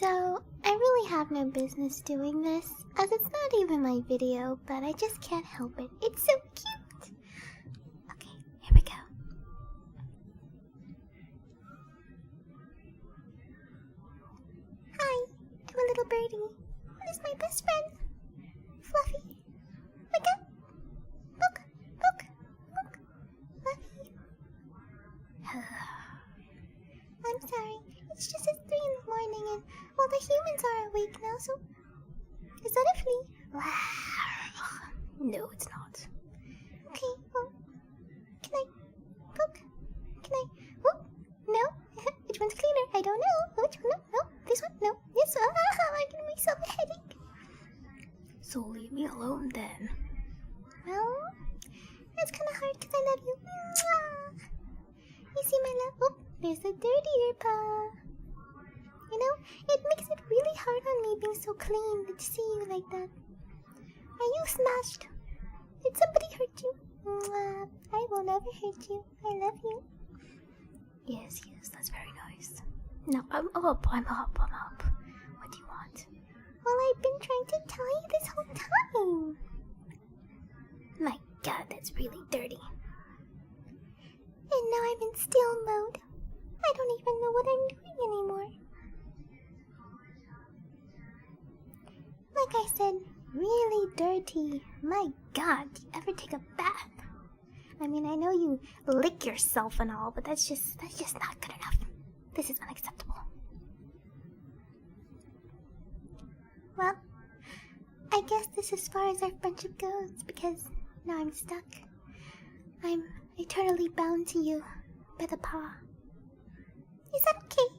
So, I really have no business doing this, as it's not even my video, but I just can't help it. It's so cute! Okay, here we go. Hi, I'm a little birdie. This is my best friend, Fluffy. Wake up! Look, look, look, Fluffy. I'm sorry, it's just 3 in the morning and, well, the humans are awake now, so... Is that a flea? No, it's not. Okay, well, can I poke? Can I... Oh, no. Which one's cleaner? I don't know. Which one? No, no. This one? No. This one? I'm giving myself a headache. So leave me alone then. Well, that's kind of hard because I love you. Mwah! You see my love? Oh, there's a dirtier paw. You know, it makes it really hard on me being so clean to see you like that. Are you smashed? Did somebody hurt you? Mwah! I will never hurt you. I love you. Yes, that's very nice. No, I'm up. What do you want? Well, I've been trying to tell you this whole time. My god, that's really dirty. And now I'm in still mode. I don't even know what I'm doing anymore. Like I said, really dirty. My god, do you ever take a bath? I mean, I know you lick yourself and all, but that's just not good enough. This is unacceptable. Well, I guess this is as far as our friendship goes, because now I'm stuck. I'm eternally bound to you by the paw. Is that okay?